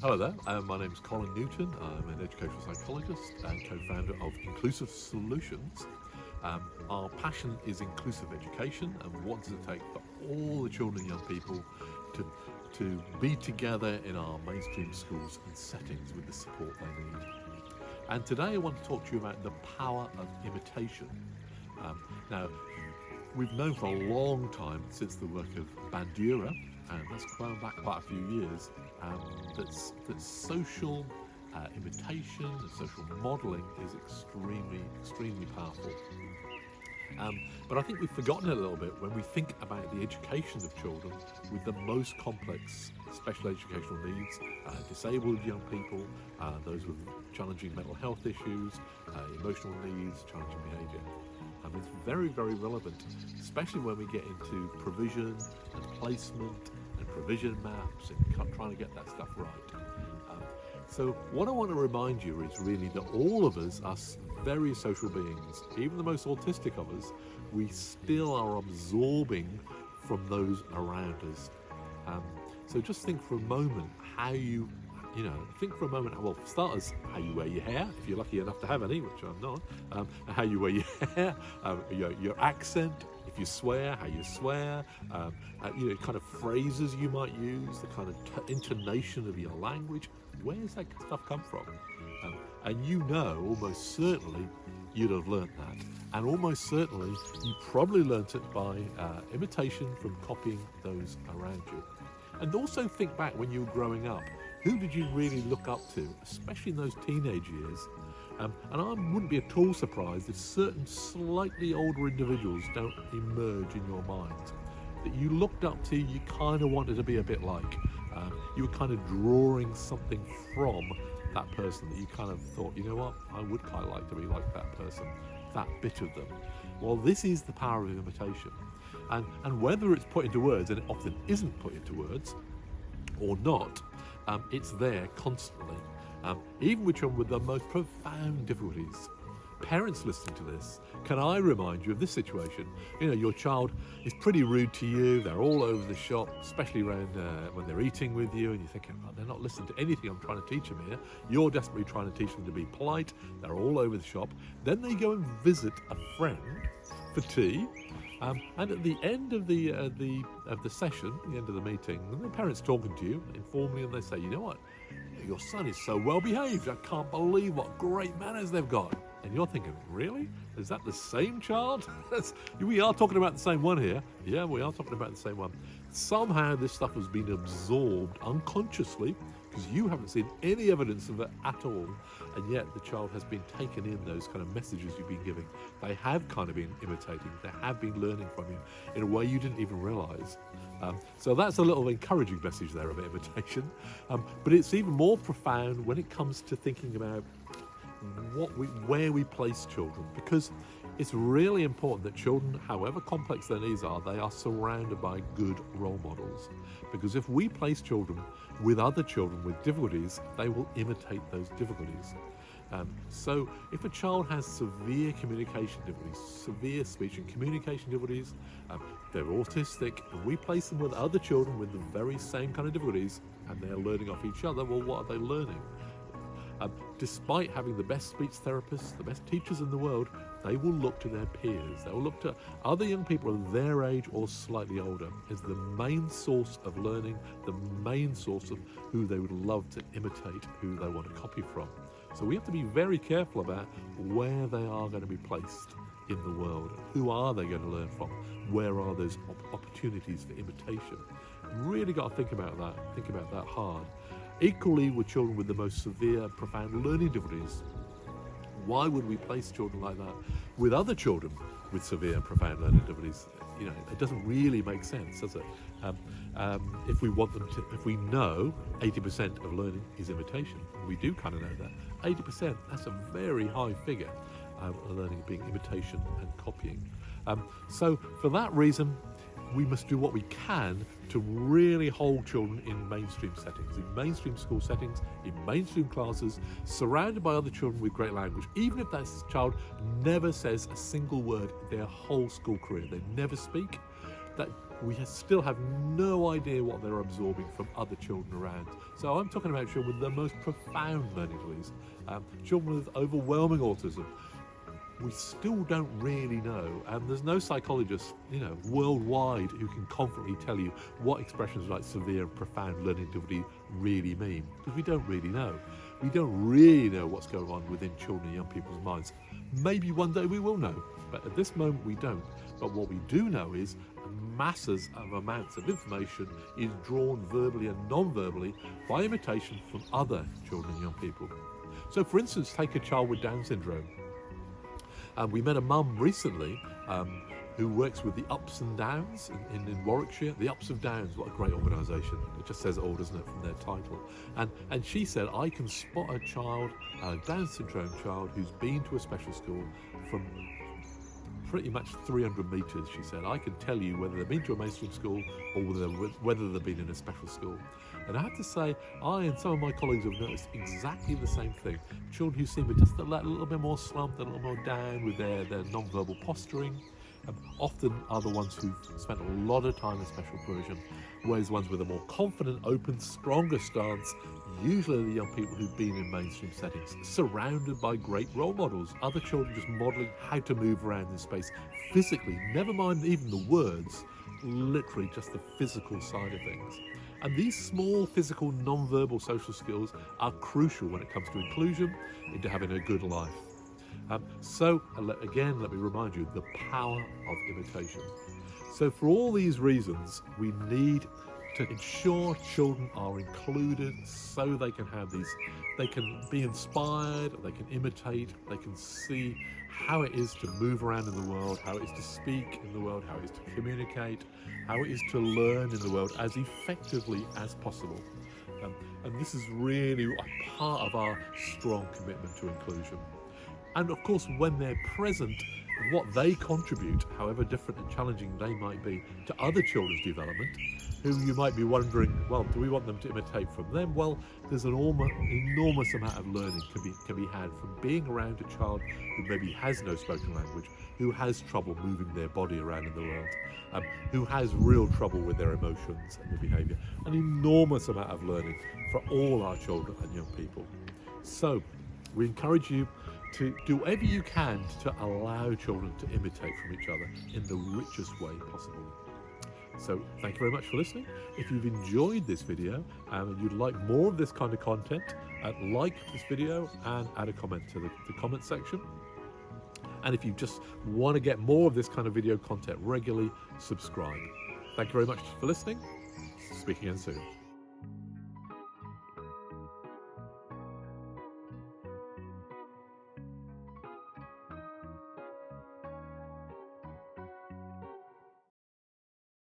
Hello there, my name is Colin Newton. I'm an educational psychologist and co-founder of Inclusive Solutions. Our passion is inclusive education, and what does it take for all the children and young people to be together in our mainstream schools and settings with the support they need. And today I want to talk to you about the power of imitation. Now, we've known for a long time, since the work of Bandura, and that's going back quite a few years, that social imitation and social modelling is extremely powerful. But I think we've forgotten it a little bit when we think about the education of children with the most complex special educational needs, disabled young people, those with challenging mental health issues, emotional needs, challenging behaviour. It's very relevant, especially when we get into provision and placement and provision maps and trying to get that stuff right. So what I want to remind you is really that all of us are very social beings. Even the most autistic of us, we still are absorbing from those around us. So just think for a moment how think for a moment, well, for starters, how you wear your hair, if you're lucky enough to have any, which I'm not, how you wear your hair, your accent, if you swear, how you swear, kind of phrases you might use, the kind of intonation of your language. Where's that stuff come from? And almost certainly, you'd have learnt that. And almost certainly, you probably learnt it by imitation from copying those around you. And also think back when you were growing up. Who did you really look up to, especially in those teenage years? And I wouldn't be at all surprised if certain slightly older individuals don't emerge in your mind that you looked up to, you kind of wanted to be a bit like. You were kind of drawing something from that person that you kind of thought, you know what, I would kind of like to be like that person, that bit of them. Well, this is the power of imitation. And whether it's put into words, and it often isn't put into words, or not, it's there constantly, even with children with the most profound difficulties. Parents listening to this, can I remind you of this situation? Your child is pretty rude to you, they're all over the shop, especially around when they're eating with you, and you're thinking, oh, they're not listening to anything I'm trying to teach them here. You're desperately trying to teach them to be polite, they're all over the shop. Then they go and visit a friend for tea, and at the end of the session, the end of the meeting, the parents talking to you informally, and they say, you know what, your son is so well behaved, I can't believe what great manners they've got. And you're thinking, really? Is that the same child? We are talking about the same one here. Yeah, we are talking about the same one. Somehow this stuff has been absorbed unconsciously, because you haven't seen any evidence of it at all, and yet the child has been taken in those kind of messages you've been giving. They have kind of been imitating, they have been learning from you in a way you didn't even realise. So that's a little encouraging message there about imitation, but it's even more profound when it comes to thinking about where we place children, because it's really important that children, however complex their needs are, they are surrounded by good role models. Because if we place children with other children with difficulties, they will imitate those difficulties. So if a child has severe communication difficulties, severe speech and communication difficulties, they're autistic, and we place them with other children with the very same kind of difficulties, and they're learning off each other, well, what are they learning? Despite having the best speech therapists, the best teachers in the world, they will look to their peers. They will look to other young people of their age or slightly older as the main source of learning, the main source of who they would love to imitate, who they want to copy from. So we have to be very careful about where they are going to be placed in the world. Who are they going to learn from? Where are those opportunities for imitation? Really got to think about that hard. Equally with children with the most severe, profound learning difficulties, why would we place children like that with other children with severe, profound learning difficulties? It doesn't really make sense, does it? If we want them to, if we know 80% of learning is imitation, we do kind of know that. 80%, that's a very high figure of learning being imitation and copying. So for that reason, we must do what we can to really hold children in mainstream settings, in mainstream school settings, in mainstream classes, surrounded by other children with great language. Even if that child never says a single word their whole school career, they never speak, that we still have no idea what they're absorbing from other children around. So I'm talking about children with the most profound learning delays, children with overwhelming autism. We still don't really know, and there's no psychologist, worldwide who can confidently tell you what expressions like severe and profound learning difficulty really mean, because we don't really know. We don't really know what's going on within children and young people's minds. Maybe one day we will know, but at this moment we don't. But what we do know is masses of amounts of information is drawn verbally and non-verbally by imitation from other children and young people. So for instance, take a child with Down syndrome. We met a mum recently who works with the Ups and Downs in Warwickshire. The Ups and Downs, what a great organisation. It just says it all, doesn't it, from their title. And she said, I can spot a child, a Down syndrome child, who's been to a special school from pretty much 300 metres, she said. I can tell you whether they've been to a mainstream school or whether they've been in a special school. And I have to say, I and some of my colleagues have noticed exactly the same thing. Children who seem just a little bit more slumped, a little more down with their non-verbal posturing, often are the ones who've spent a lot of time in special provision, whereas ones with a more confident, open, stronger stance, usually are the young people who've been in mainstream settings, surrounded by great role models, other children just modelling how to move around in space physically, never mind even the words, literally just the physical side of things. And these small physical non-verbal social skills are crucial when it comes to inclusion, into having a good life. So again, let me remind you, the power of imitation. So for all these reasons, we need to ensure children are included so they can have these, they can be inspired, they can imitate, they can see how it is to move around in the world, how it is to speak in the world, how it is to communicate, how it is to learn in the world as effectively as possible. And this is really a part of our strong commitment to inclusion. And of course, when they're present, what they contribute, however different and challenging they might be, to other children's development, who you might be wondering, well, do we want them to imitate from them? Well, there's an enormous amount of learning can be had from being around a child who maybe has no spoken language, who has trouble moving their body around in the world, who has real trouble with their emotions and their behaviour. An enormous amount of learning for all our children and young people. So we encourage you to do whatever you can to allow children to imitate from each other in the richest way possible. So thank you very much for listening. If you've enjoyed this video and you'd like more of this kind of content, like this video and add a comment to the comment section. And if you just want to get more of this kind of video content regularly, subscribe. Thank you very much for listening. Speak again soon.